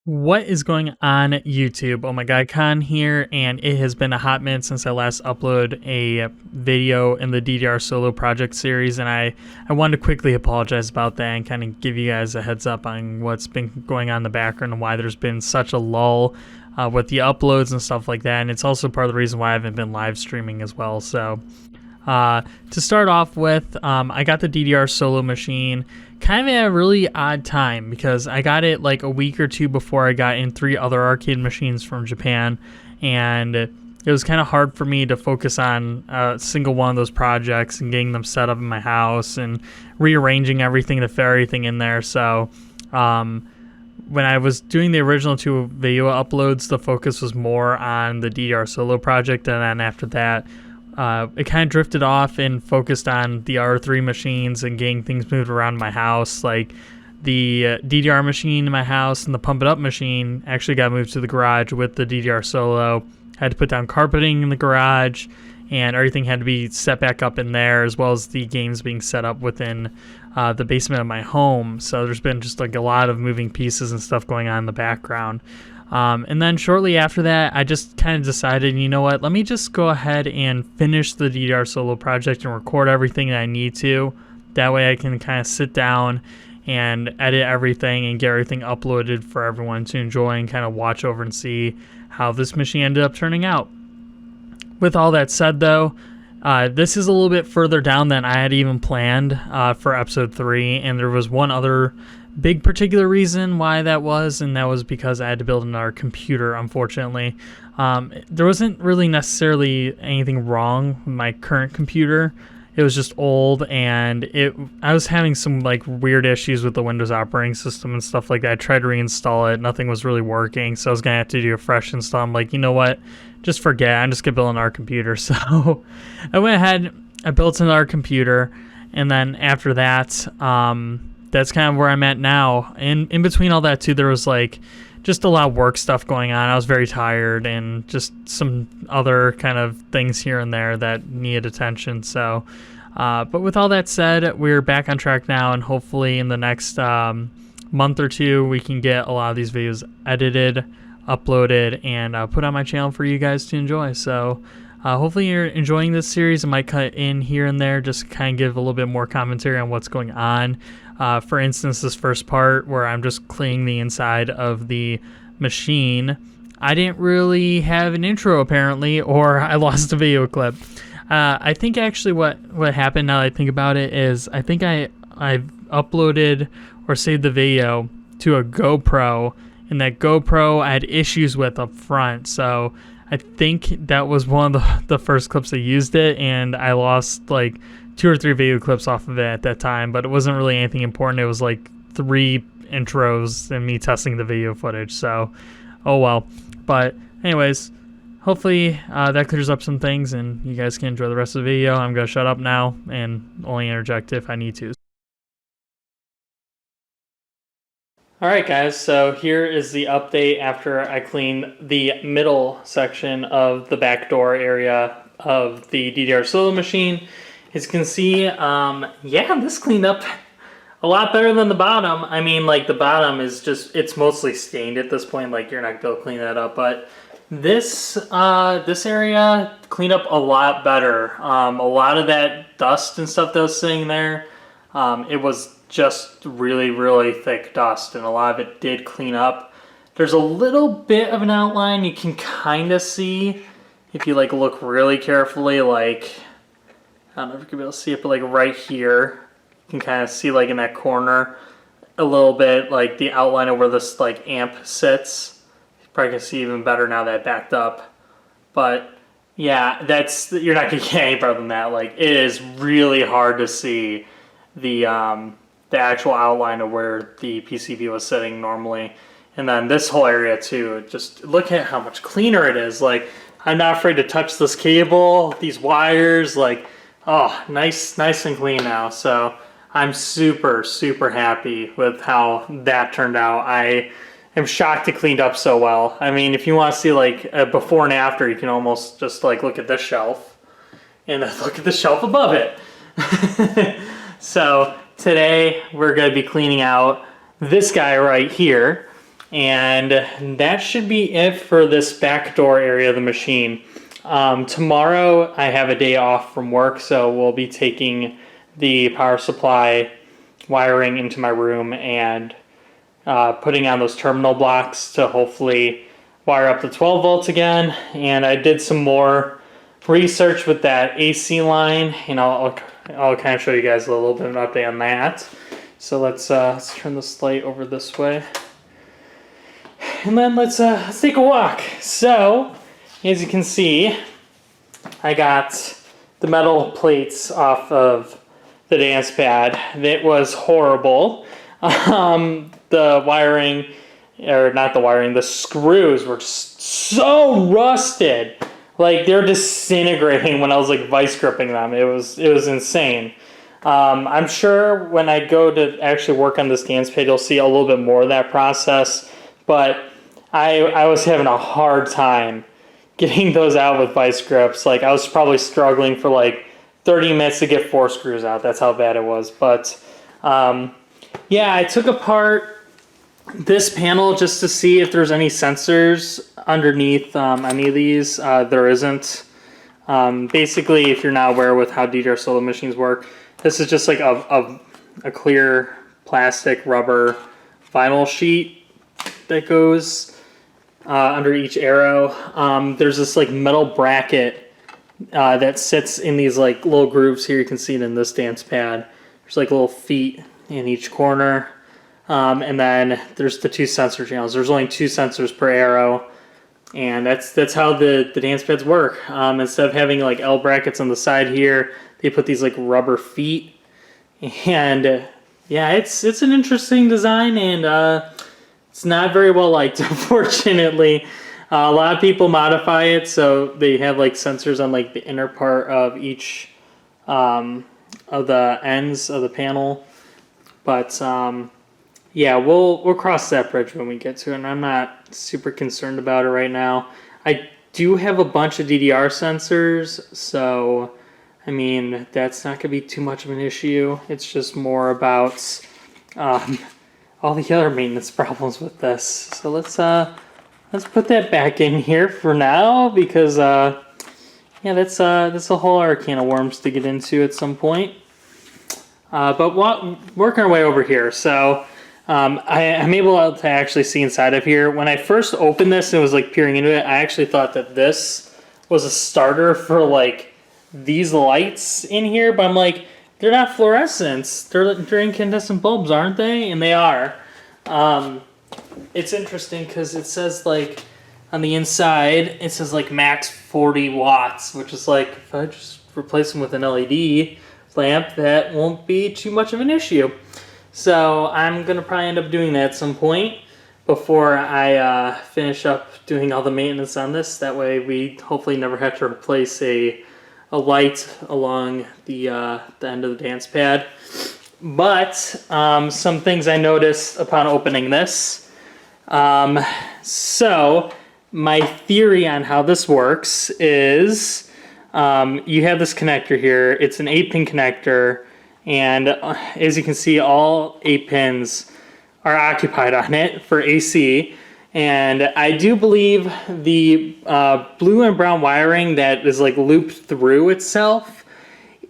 What is going on YouTube? Oh my god, Khan here, and it has been a hot minute since I last uploaded a video in the DDR Solo project series, and I wanted to quickly apologize about that and kind of give you guys a heads up on what's been going on in the background and why there's been such a lull with the uploads and stuff like that, and it's also part of the reason why I haven't been live streaming as well. So to start off with, I got the DDR Solo machine kind of at a really odd time because I got it like a week or two before I got in 3 other arcade machines from Japan, and it was kind of hard for me to focus on a single one of those projects and getting them set up in my house and rearranging everything to fit everything in there. So when I was doing the original 2 video uploads, the focus was more on the DDR Solo project, and then after that it kind of drifted off and focused on the R3 machines and getting things moved around my house. Like the DDR machine in my house and the Pump It Up machine actually got moved to the garage with the DDR Solo. I had to put down carpeting in the garage, and everything had to be set back up in there, as well as the games being set up within the basement of my home. So there's been just like a lot of moving pieces and stuff going on in the background. And then shortly after that, I just kind of decided, you know what, let me just go ahead and finish the DDR Solo project and record everything that I need to. That way I can kind of sit down and edit everything and get everything uploaded for everyone to enjoy and kind of watch over and see how this machine ended up turning out. With all that said though, this is a little bit further down than I had even planned for episode 3, and there was one other big particular reason why that was, and that was because I had to build another computer, unfortunately. There wasn't really necessarily anything wrong with my current computer. It was just old, and I was having some like weird issues with the Windows operating system and stuff like that. I tried to reinstall it, nothing was really working, so I was gonna have to do a fresh install. I'm like, you know what, just forget it. I'm just gonna build another computer. So I went ahead, I built another computer, and then after that, that's kind of where I'm at now. And in between all that too, there was like just a lot of work stuff going on. I was very tired, and just some other kind of things here and there that needed attention. So, but with all that said, we're back on track now, and hopefully in the next month or two, we can get a lot of these videos edited, uploaded, and put on my channel for you guys to enjoy. So hopefully you're enjoying this series. I might cut in here and there, just kind of give a little bit more commentary on what's going on. For instance, this first part where I'm just cleaning the inside of the machine, I didn't really have an intro apparently, or I lost a video clip. I think actually what happened, now that I think about it, is I think I uploaded or saved the video to a GoPro, and that GoPro I had issues with up front, so I think that was one of the first clips that used it, and I lost like 2 or 3 video clips off of it at that time, but it wasn't really anything important. It was like 3 intros and me testing the video footage, so oh well. But anyways, hopefully that clears up some things and you guys can enjoy the rest of the video. I'm going to shut up now and only interject if I need to. Alright guys, so here is the update after I cleaned the middle section of the back door area of the DDR Solo machine. As you can see, yeah, this cleaned up a lot better than the bottom. I mean, like the bottom is just, it's mostly stained at this point, like you're not gonna be able to clean that up, but this area cleaned up a lot better. A lot of that dust and stuff that was sitting there, it was just really, really thick dust, and a lot of it did clean up. There's a little bit of an outline you can kind of see if you like look really carefully, like, I don't know if you can be able to see it, but like right here, you can kind of see like in that corner a little bit, like the outline of where this like amp sits. You probably can see even better now that it backed up. But yeah, you're not gonna get any better than that. Like it is really hard to see the actual outline of where the PCB was sitting normally. And then this whole area too, just look at how much cleaner it is. Like I'm not afraid to touch this cable, these wires, like, oh, nice and clean now. So I'm super, super happy with how that turned out. I am shocked it cleaned up so well. I mean, if you want to see like a before and after, you can almost just like look at this shelf and then look at the shelf above it. So today we're going to be cleaning out this guy right here. And that should be it for this back door area of the machine. Tomorrow I have a day off from work, so we'll be taking the power supply wiring into my room and putting on those terminal blocks to hopefully wire up the 12 volts again. And I did some more research with that AC line, and I'll kind of show you guys a little bit of an update on that. So let's turn this light over this way, and then let's take a walk. So as you can see, I got the metal plates off of the dance pad. It was horrible. The wiring, or not the wiring, the screws were just so rusted. Like, they're disintegrating when I was like vice gripping them. It was insane. I'm sure when I go to actually work on this dance pad, you'll see a little bit more of that process. But I was having a hard time getting those out with vice grips. Like, I was probably struggling for like 30 minutes to get 4 screws out. That's how bad it was. But yeah, I took apart this panel just to see if there's any sensors underneath any of these. There isn't. Basically, if you're not aware with how DDR Solo machines work, this is just like a clear plastic rubber vinyl sheet that goes under each arrow. There's this like metal bracket that sits in these like little grooves here. You can see it in this dance pad. There's like little feet in each corner. And then there's the 2 sensor channels. There's only 2 sensors per arrow, and that's how the dance pads work. Instead of having like L brackets on the side here, they put these like rubber feet. And yeah, it's an interesting design, and it's not very well liked, unfortunately. A lot of people modify it so they have like sensors on like the inner part of each of the ends of the panel, but yeah, we'll cross that bridge when we get to it, and I'm not super concerned about it right now. I do have a bunch of DDR sensors, so I mean, that's not going to be too much of an issue. It's just more about all the other maintenance problems with this. So let's put that back in here for now, because yeah, that's a whole other can of worms to get into at some point. But working our way over here, so I'm able to actually see inside of here. When I first opened this and was like peering into it, I actually thought that this was a starter for like these lights in here, but I'm like, they're not fluorescents. They're incandescent bulbs, aren't they? And they are. It's interesting because it says like on the inside, it says like max 40 watts, which is like, if I just replace them with an LED lamp, that won't be too much of an issue. So I'm going to probably end up doing that at some point before I finish up doing all the maintenance on this. That way we hopefully never have to replace a light along the end of the dance pad. But some things I noticed upon opening this. So my theory on how this works is you have this connector here. It's an 8-pin connector. And as you can see, all 8 pins are occupied on it for AC. And I do believe the blue and brown wiring that is like looped through itself,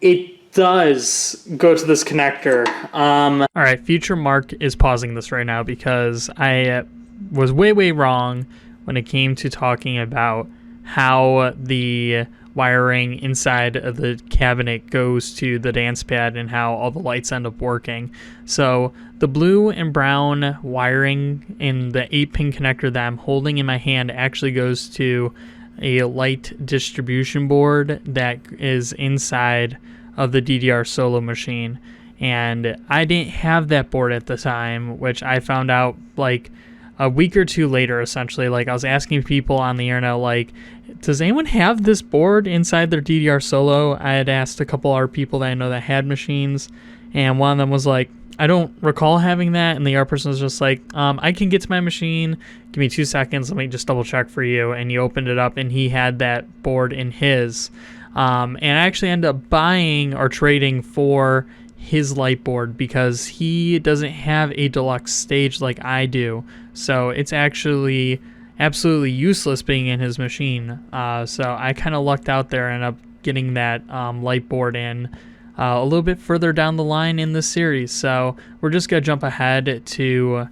it does go to this connector. All right, Future Mark is pausing this right now because I was way wrong when it came to talking about how the wiring inside of the cabinet goes to the dance pad and how all the lights end up working. So the blue and brown wiring in the 8-pin connector that I'm holding in my hand actually goes to a light distribution board that is inside of the DDR Solo machine. And I didn't have that board at the time, which I found out like a week or two later, essentially. Like, I was asking people on the internet, like, does anyone have this board inside their DDR Solo? I had asked a couple other people that I know that had machines, and one of them was like, I don't recall having that, and the other person was just like, I can get to my machine, give me 2 seconds, let me just double check for you. And he opened it up, and he had that board in his. And I actually ended up buying or trading for his light board because he doesn't have a deluxe stage like I do. So it's actually absolutely useless being in his machine. So I kind of lucked out there and ended up getting that light board in a little bit further down the line in this series. So we're just going to jump ahead to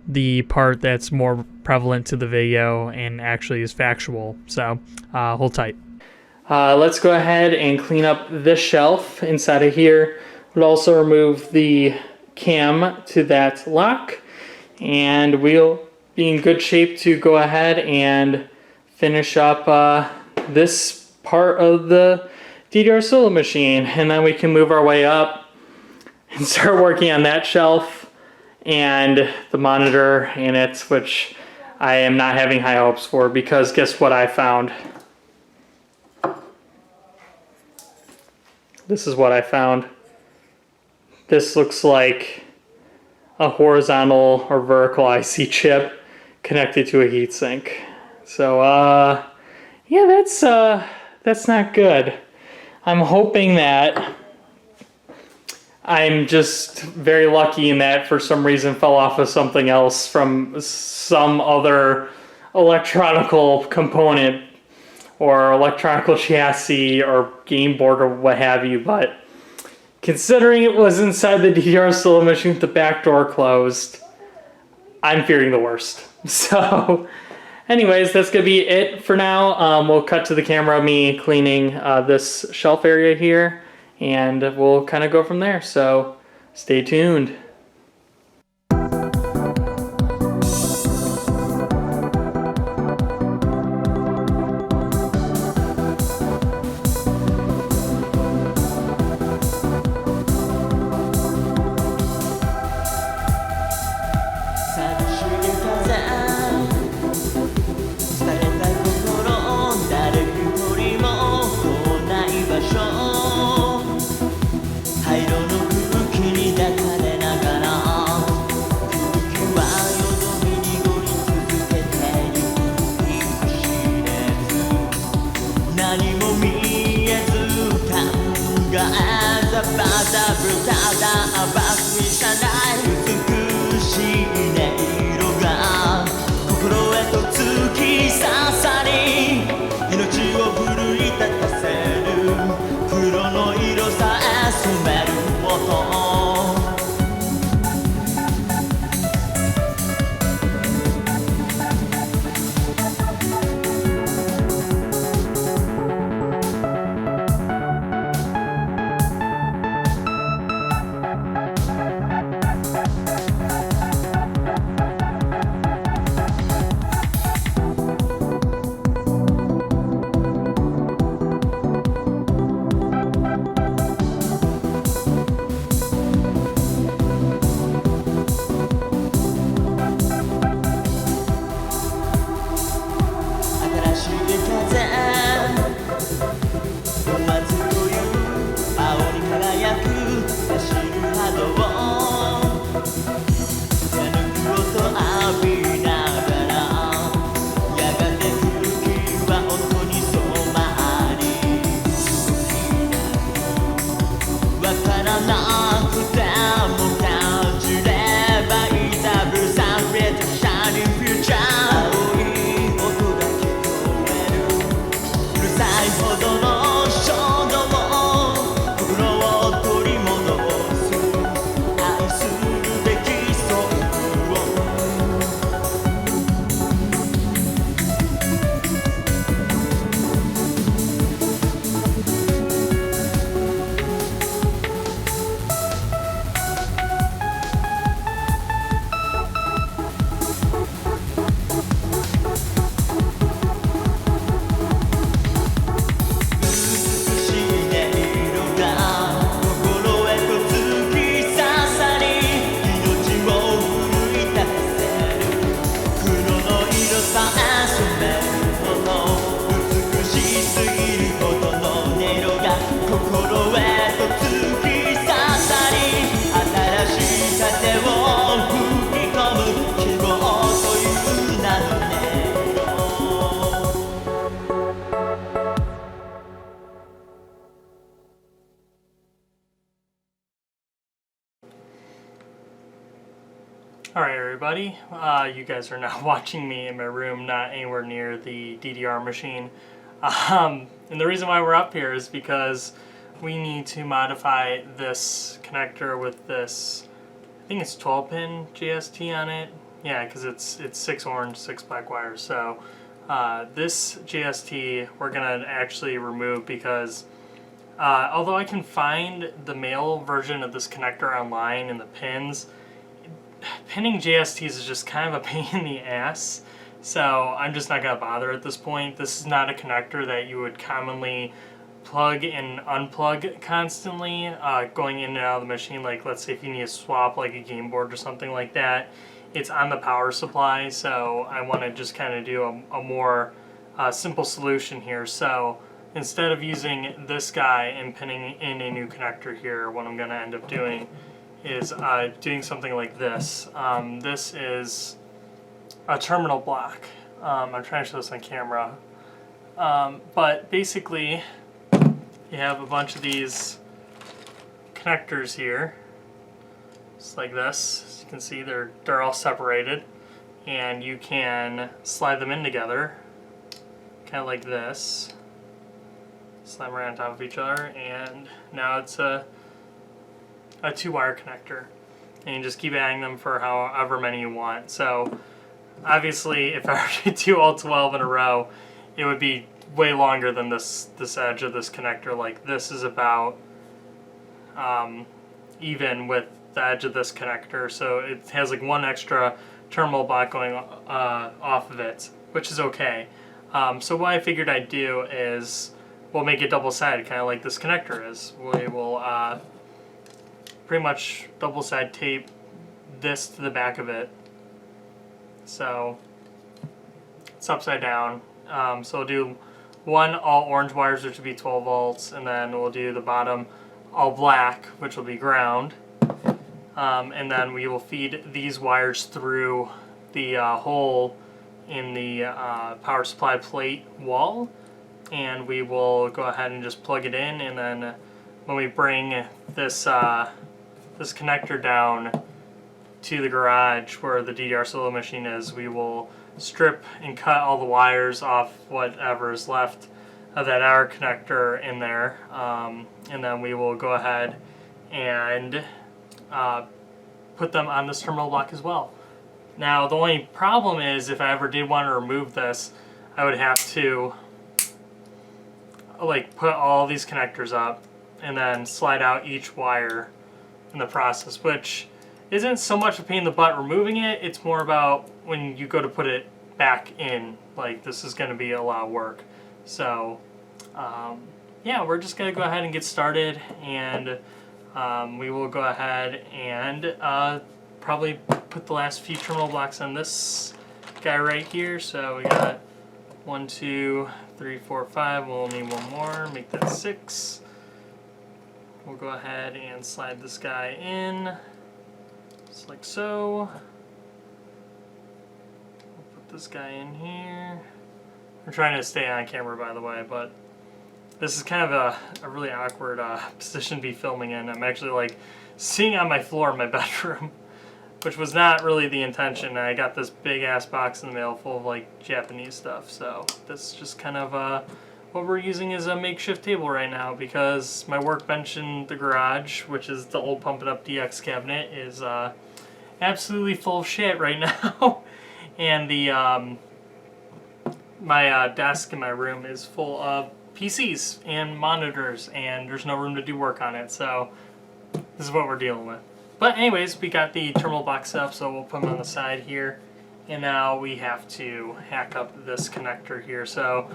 the part that's more prevalent to the video and actually is factual. So hold tight. Let's go ahead and clean up this shelf inside of here. We'll also remove the cam to that lock, and we'll be in good shape to go ahead and finish up this part of the DDR Solo machine, and then we can move our way up and start working on that shelf and the monitor in it, which I am not having high hopes for, because guess what I found? This is what I found. This looks like a horizontal or vertical IC chip connected to a heatsink. So yeah, that's not good. I'm hoping that I'm just very lucky in that for some reason fell off of something else from some other electronical component or electronical chassis or game board or what have you, but considering it was inside the DDR Solo machine with the back door closed, I'm fearing the worst. So anyways, that's gonna be it for now. We'll cut to the camera of me cleaning this shelf area here, and we'll kind of go from there. So stay tuned. everybody. You guys are now watching me in my room, not anywhere near the DDR machine. And the reason why we're up here is because we need to modify this connector with this, I think it's 12-pin JST on it. Yeah, because it's 6 orange, 6 black wires. So this JST we're going to actually remove because although I can find the male version of this connector online and the pins, pinning JSTs is just kind of a pain in the ass, so I'm just not going to bother at this point. This is not a connector that you would commonly plug and unplug constantly, going in and out of the machine. Like, let's say if you need to swap like a game board or something like that, it's on the power supply, so I want to just kind of do a more simple solution here. So instead of using this guy and pinning in a new connector here, what I'm going to end up doing is doing something like this. This is a terminal block. I'm trying to show this on camera. But basically, you have a bunch of these connectors here. Just like this. As you can see, they're all separated. And you can slide them in together, kind of like this. Slide them right on top of each other, and now it's a 2-wire connector, and you just keep adding them for however many you want. So obviously if I were to do all 12 in a row, it would be way longer than this edge of this connector. Like, this is about even with the edge of this connector, so it has like one extra terminal block going off of it, which is okay. So what I figured I'd do is we'll make it double-sided, kind of like this connector is. We will pretty much double-side tape this to the back of it, so it's upside down. So we'll do one all orange wires, which will be 12 volts, and then we'll do the bottom all black, which will be ground, and then we will feed these wires through the hole in the power supply plate wall, and we will go ahead and just plug it in, and then when we bring this this connector down to the garage where the DDR Solo machine is, we will strip and cut all the wires off whatever is left of that outer connector in there, and then we will go ahead and put them on this terminal block as well. Now the only problem is, if I ever did want to remove this, I would have to like put all these connectors up and then slide out each wire in the process, which isn't so much a pain in the butt removing it, it's more about when you go to put it back in. Like, this is going to be a lot of work. So yeah, we're just going to go ahead and get started, and we will go ahead and probably put the last few terminal blocks on this guy right here. So we got 1, 2, 3, 4, 5. We'll need one more, make that 6. We'll go ahead and slide this guy in, just like so. We'll put this guy in here. I'm trying to stay on camera, by the way, but this is kind of a really awkward position to be filming in. I'm actually like sitting on my floor in my bedroom, which was not really the intention. I got this big ass box in the mail full of like Japanese stuff, so that's just kind of what we're using as a makeshift table right now, because my workbench in the garage, which is the old Pump It Up DX cabinet, is absolutely full of shit right now. And the my desk in my room is full of PCs and monitors, and there's no room to do work on it, so this is what we're dealing with. But anyways, we got the terminal box up, so we'll put them on the side here, and now we have to hack up this connector here. So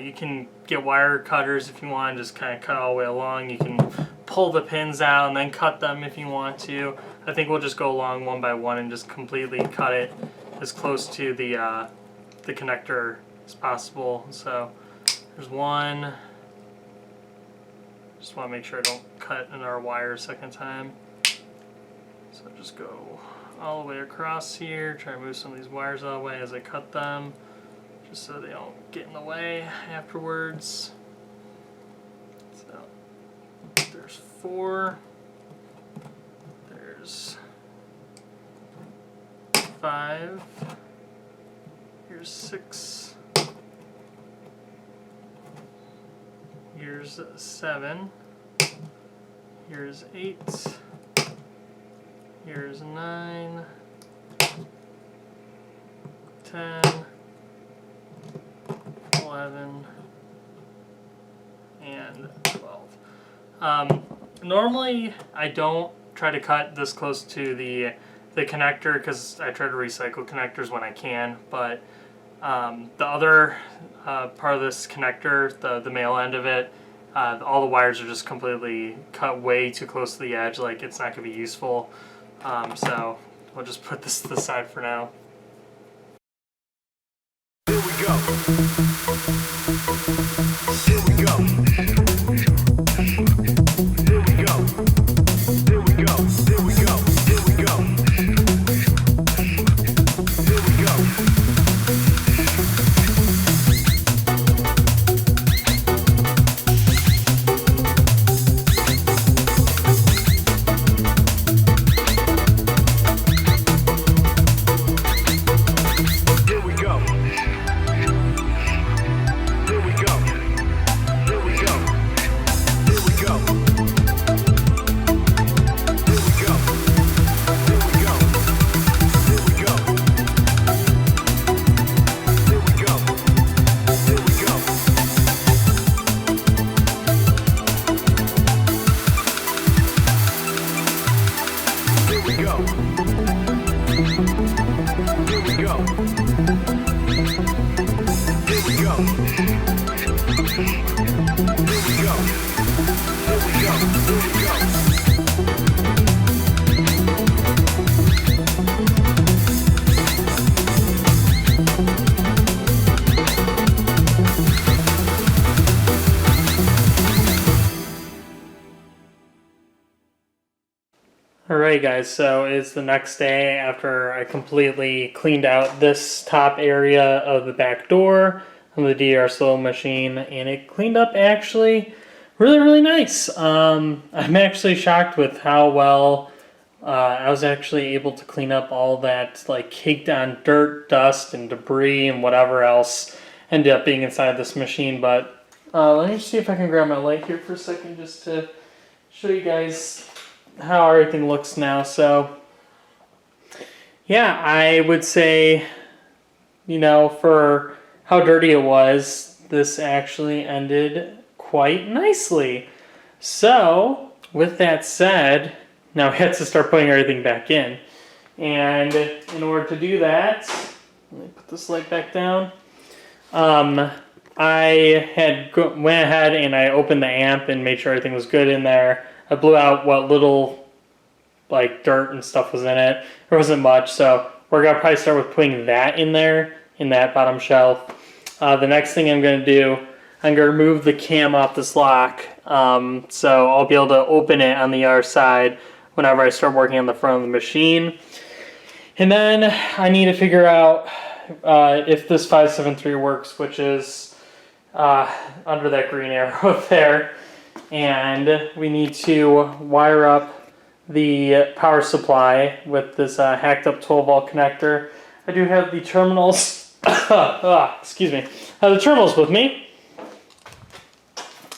you can get wire cutters if you want, just kind of cut all the way along. You can pull the pins out and then cut them if you want to. I think we'll just go along one by one and just completely cut it as close to the connector as possible. So there's one. Just want to make sure I don't cut another wire a second time. So just go all the way across here, try to move some of these wires out of the way as I cut them, just so they don't get in the way afterwards. So there's 4. There's 5. Here's 6. Here's 7. Here's 8. Here's 9. 10. 11. And 12. Normally I don't try to cut this close to the connector because I try to recycle connectors when I can, but the other part of this connector, the male end of it, all the wires are just completely cut way too close to the edge, like it's not going to be useful. So we'll just put this to the side for now. Here we go. Here we go. Here we go. Here we go. Here we go. Here we go. Here we go. Alright guys, so it's the next day after I completely cleaned out this top area of the back door of the DDR SOLO machine, and it cleaned up actually really nice. I'm actually shocked with how well I was actually able to clean up all that like caked on dirt, dust, and debris and whatever else ended up being inside this machine. But let me see if I can grab my light here for a second just to show you guys how everything looks now. So yeah, I would say, you know, for how dirty it was, this actually ended quite nicely. So with that said, now we have to start putting everything back in. And in order to do that, let me put this light back down. I went ahead and I opened the amp and made sure everything was good in there. I blew out what little like dirt and stuff was in it. There wasn't much, so we're gonna probably start with putting that in there, in that bottom shelf. The next thing I'm gonna do, I'm gonna remove the cam off this lock, so I'll be able to open it on the other side whenever I start working on the front of the machine. And then I need to figure out if this 573 works, which is under that green arrow there. And we need to wire up the power supply with this hacked up 12 volt connector. I do have the terminals, excuse me, I have the terminals with me.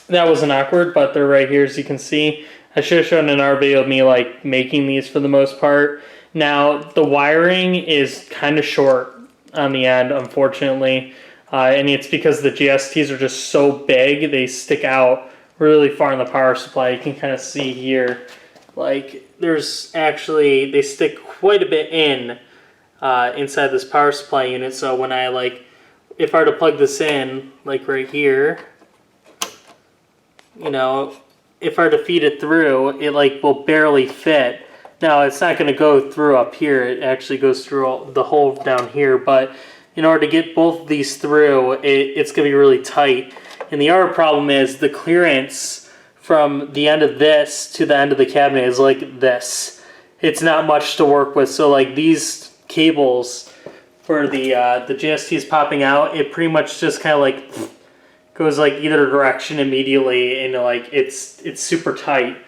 That wasn't awkward, but they're right here as you can see. I should have shown in our video of me like making these for the most part. Now the wiring is kind of short on the end, unfortunately, and it's because the GSTs are just so big, they stick out really far in the power supply. You can kind of see here, like there's actually, they stick quite a bit in inside this power supply unit. So when I if I were to plug this in, like right here, you know, if I were to feed it through, it will barely fit. Now it's not going to go through up here, it actually goes through the hole down here, but in order to get both of these through, it's going to be really tight. And the other problem is the clearance from the end of this to the end of the cabinet is like this. It's not much to work with. So like these cables for the JSTs popping out, it pretty much just kind of goes either direction immediately, and it's super tight.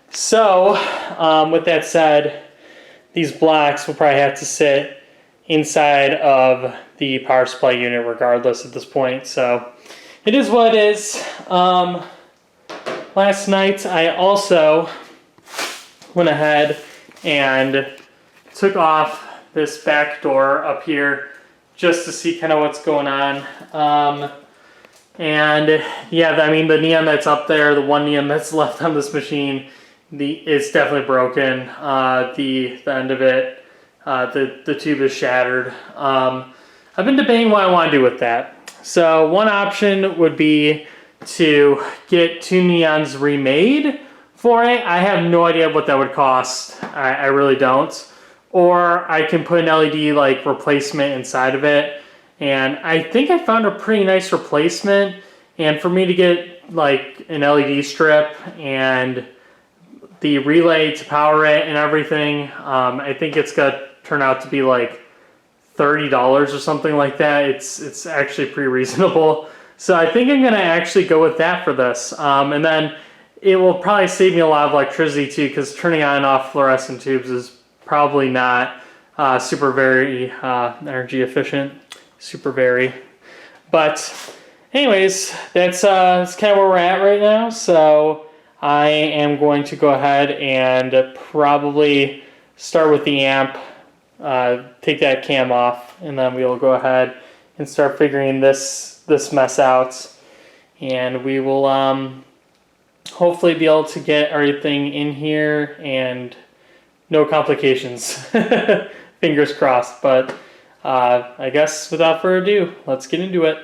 So with that said, these blocks will probably have to sit inside of the power supply unit regardless at this point. So it is what it is. Last night I also went ahead and took off this back door up here just to see kind of what's going on. And yeah, I mean, the neon that's up there, the one neon that's left on this machine, it's definitely broken. The end of it, the tube is shattered. I've been debating what I want to do with that. So one option would be to get 2 neons remade for it. I have no idea what that would cost. I really don't. Or I can put an LED like replacement inside of it. And I think I found a pretty nice replacement. And for me to get like an LED strip and the relay to power it and everything, I think it's gonna turn out to be like $30 or something like that. It's actually pretty reasonable. So I think I'm gonna actually go with that for this. And then it will probably save me a lot of electricity too, because turning on and off fluorescent tubes is probably not super very energy efficient, but anyways, that's kind of where we're at right now. So I am going to go ahead and probably start with the amp, take that cam off, and then we will go ahead and start figuring this mess out, and we will hopefully be able to get everything in here and no complications. Fingers crossed. But I guess without further ado, let's get into it.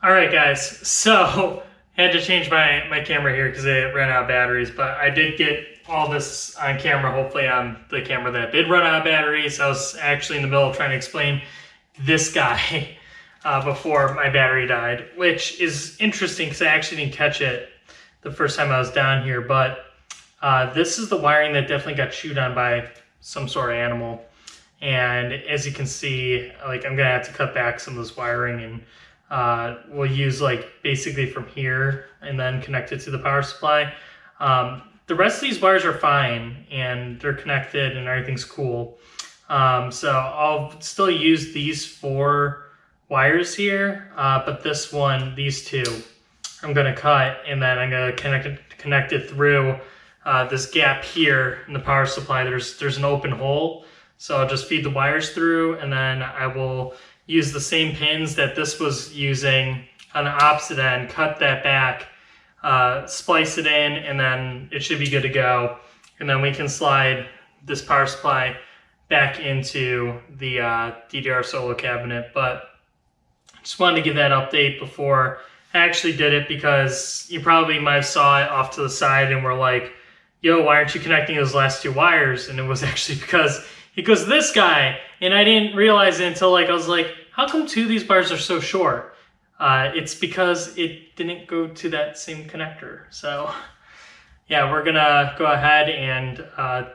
All right, guys. So had to change my camera here because it ran out of batteries, but I did get all this on camera, hopefully on the camera that did run out of batteries. I was actually in the middle of trying to explain this guy before my battery died, which is interesting because I actually didn't catch it the first time I was down here, but this is the wiring that definitely got chewed on by some sort of animal. And as you can see, like, I'm gonna have to cut back some of this wiring, and we'll use like basically from here and then connect it to the power supply. The rest of these wires are fine and they're connected and everything's cool. So I'll still use these 4 wires here, but this one, these 2, I'm gonna cut, and then I'm gonna connect it through this gap here in the power supply. There's an open hole, so I'll just feed the wires through, and then I will use the same pins that this was using on the opposite end, cut that back, splice it in, and then it should be good to go. And then we can slide this power supply back into the DDR Solo cabinet. But just wanted to give that update before I actually did it, because you probably might have saw it off to the side and were like, yo, why aren't you connecting those last 2 wires? And it was actually because it goes this guy, and I didn't realize it until like I was like, how come 2 of these wires are so short? It's because it didn't go to that same connector. So yeah, we're gonna go ahead and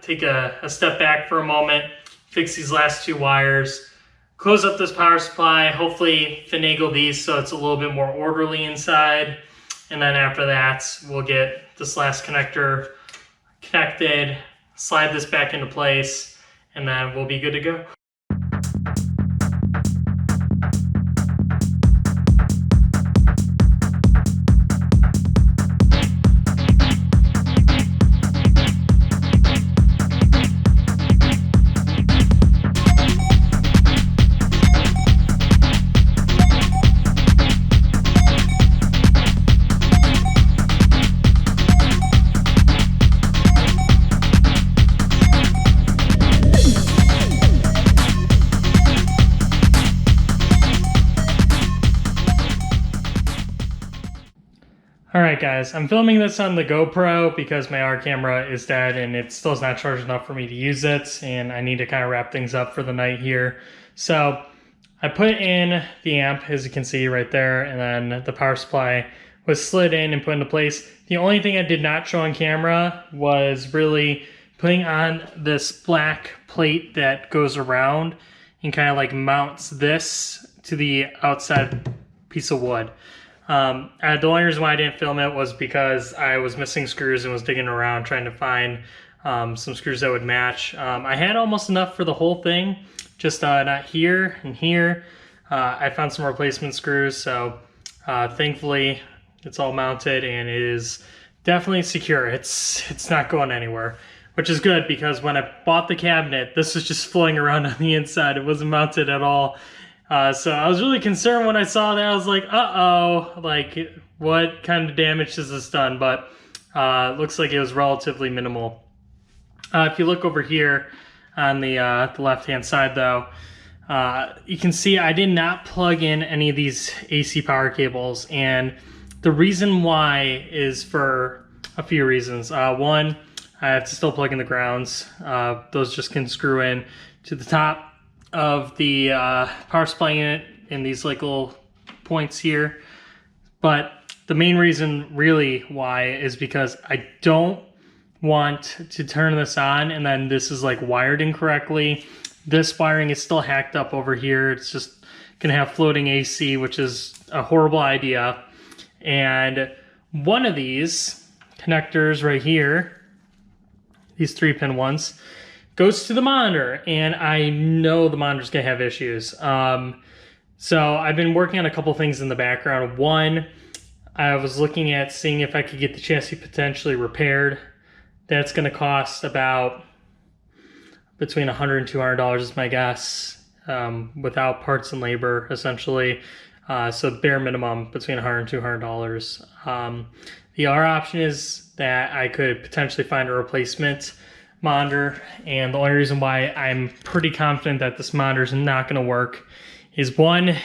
take a step back for a moment, fix these last 2 wires, close up this power supply, hopefully finagle these so it's a little bit more orderly inside. And then after that, we'll get this last connector connected, slide this back into place, and then we'll be good to go. Alright guys, I'm filming this on the GoPro because my R camera is dead and it still is not charged enough for me to use it, and I need to kind of wrap things up for the night here. So I put in the amp, as you can see right there, and then the power supply was slid in and put into place. The only thing I did not show on camera was really putting on this black plate that goes around and kind of like mounts this to the outside piece of wood. The only reason why I didn't film it was because I was missing screws and was digging around trying to find some screws that would match. I had almost enough for the whole thing, just not here and here. I found some replacement screws, so thankfully it's all mounted and it is definitely secure. It's not going anywhere, which is good, because when I bought the cabinet, this was just floating around on the inside. It wasn't mounted at all. So I was really concerned when I saw that. I was like, uh-oh, like, what kind of damage has this done? But looks like it was relatively minimal. If you look over here on the left-hand side, though, you can see I did not plug in any of these AC power cables. And the reason why is for a few reasons. One, I have to still plug in the grounds. Those just can screw in to the top of the power supply unit in these like little points here. But the main reason really why is because I don't want to turn this on and then this is like wired incorrectly. This wiring is still hacked up over here. It's just gonna have floating AC, which is a horrible idea. And one of these connectors right here, these 3-pin ones, goes to the monitor, and I know the monitor's gonna have issues. So I've been working on a couple things in the background. One, I was looking at seeing if I could get the chassis potentially repaired. That's gonna cost about between $100 and $200 is my guess, without parts and labor, essentially. So bare minimum between $100 and $200. The other option is that I could potentially find a replacement monitor, and the only reason why I'm pretty confident that this monitor is not going to work is one,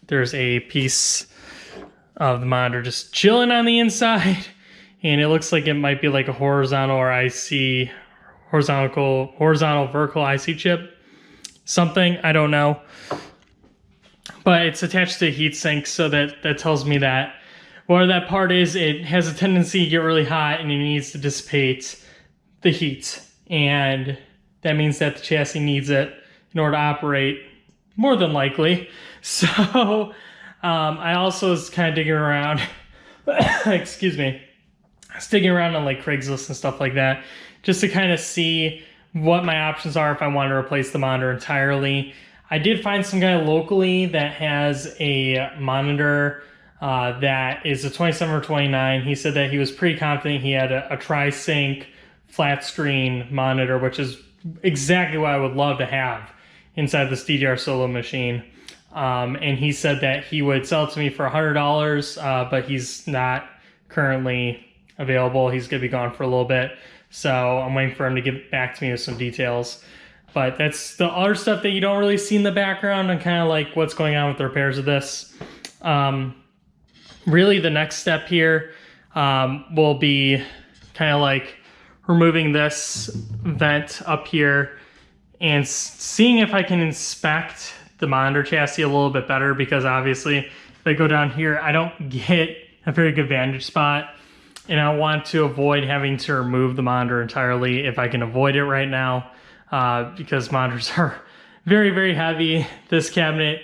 there's a piece of the monitor just chilling on the inside, and it looks like it might be like a horizontal or IC, horizontal vertical IC chip, something, I don't know. But it's attached to a heatsink, so that tells me that where that part is, it has a tendency to get really hot and it needs to dissipate the heat. And that means that the chassis needs it in order to operate, more than likely. So I also was kind of digging around, excuse me, digging around on like Craigslist and stuff like that, just to kind of see what my options are if I want to replace the monitor entirely. I did find some guy locally that has a monitor that is a 27 or 29. He said that he was pretty confident he had a tri-sync flat screen monitor, which is exactly what I would love to have inside this DDR Solo machine. And he said that he would sell it to me for $100, but he's not currently available. He's going to be gone for a little bit. So I'm waiting for him to get back to me with some details. But that's the other stuff that you don't really see in the background, and kind of like what's going on with the repairs of this. Really the next step here will be kind of like removing this vent up here and seeing if I can inspect the monitor chassis a little bit better, because obviously if I go down here, I don't get a very good vantage spot, and I want to avoid having to remove the monitor entirely if I can avoid it right now, because monitors are very, very heavy. This cabinet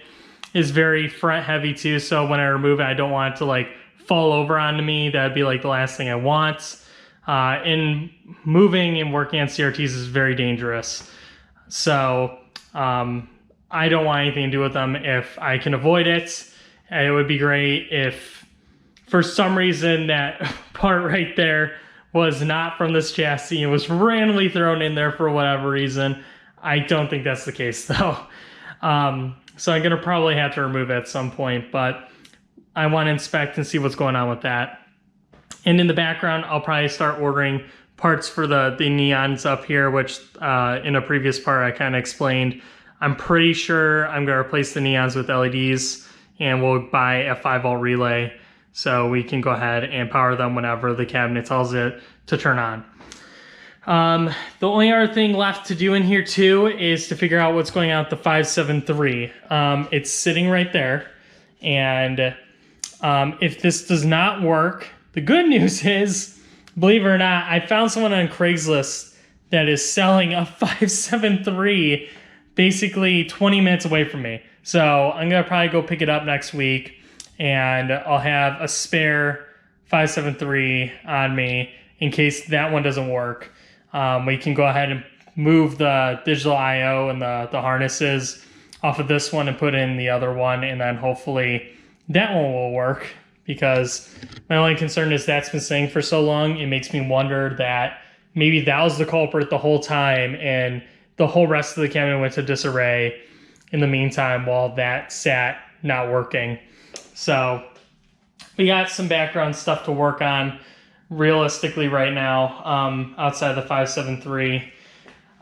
is very front heavy too, so when I remove it, I don't want it to like fall over onto me. That'd be like the last thing I want. And moving and working on CRTs is very dangerous. So I don't want anything to do with them if I can avoid it. It would be great if for some reason that part right there was not from this chassis and was randomly thrown in there for whatever reason. I don't think that's the case though. So I'm gonna probably have to remove it at some point, but I want to inspect and see what's going on with that. And in the background, I'll probably start ordering parts for the neons up here, which in a previous part I kind of explained. I'm pretty sure I'm going to replace the neons with LEDs, and we'll buy a 5-volt relay so we can go ahead and power them whenever the cabinet tells it to turn on. The only other thing left to do in here too is to figure out what's going on with the 573. It's sitting right there, and if this does not work, the good news is, believe it or not, I found someone on Craigslist that is selling a 573 basically 20 minutes away from me. So I'm going to probably go pick it up next week, and I'll have a spare 573 on me in case that one doesn't work. We can go ahead and move the digital I/O and the harnesses off of this one and put in the other one, and then hopefully that one will work, because my only concern is that's been sitting for so long. It makes me wonder that maybe that was the culprit the whole time and the whole rest of the cabinet went to disarray in the meantime while that sat not working. So we got some background stuff to work on realistically right now, outside of the 573.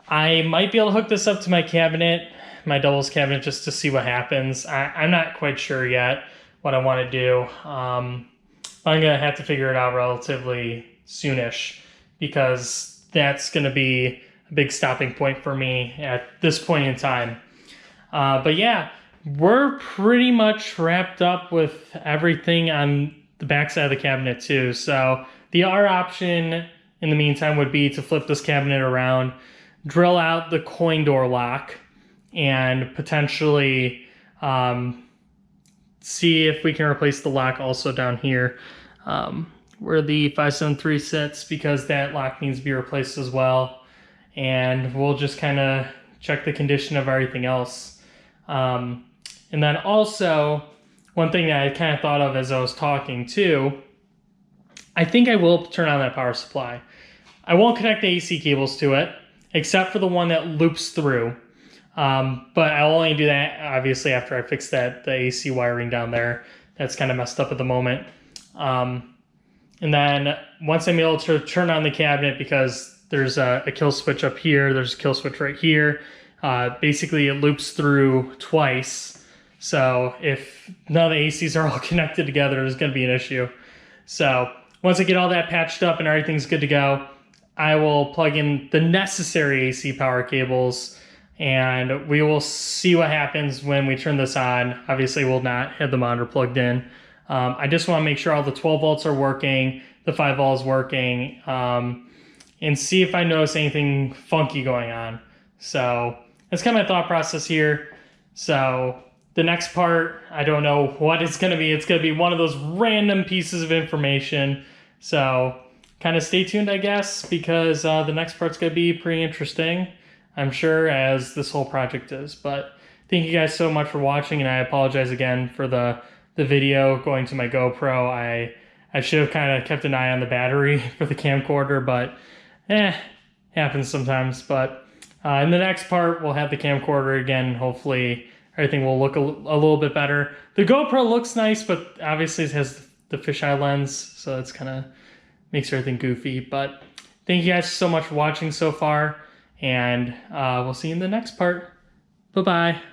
I might be able to hook this up to my cabinet, my doubles cabinet, just to see what happens. I'm not quite sure yet what I want to do. I'm going to have to figure it out relatively soonish, because that's going to be a big stopping point for me at this point in time. But yeah, we're pretty much wrapped up with everything on the backside of the cabinet too. So the other option in the meantime would be to flip this cabinet around, drill out the coin door lock, and potentially see if we can replace the lock also down here where the 573 sits, because that lock needs to be replaced as well. And we'll just kind of check the condition of everything else. And then also, one thing that I kind of thought of as I was talking too, I think I will turn on that power supply. I won't connect the AC cables to it, except for the one that loops through. But I'll only do that obviously after I fix the AC wiring down there. That's kind of messed up at the moment. And then once I'm able to turn on the cabinet, because there's a kill switch up here, there's a kill switch right here. Basically it loops through twice. So if none of the ACs are all connected together, there's going to be an issue. So once I get all that patched up and everything's good to go, I will plug in the necessary AC power cables, and we will see what happens when we turn this on. Obviously, we'll not have the monitor plugged in. I just want to make sure all the 12 volts are working, the 5 volts working, and see if I notice anything funky going on. So that's kind of my thought process here. So the next part, I don't know what it's going to be. It's going to be one of those random pieces of information. So kind of stay tuned, I guess, because the next part's going to be pretty interesting, I'm sure, as this whole project is. But thank you guys so much for watching, and I apologize again for the video going to my GoPro. I should have kind of kept an eye on the battery for the camcorder, but happens sometimes. But in the next part, we'll have the camcorder again. Hopefully everything will look a little bit better. The GoPro looks nice, but obviously it has the fisheye lens, so it's kind of makes everything goofy. But thank you guys so much for watching so far, and we'll see you in the next part. Bye-bye.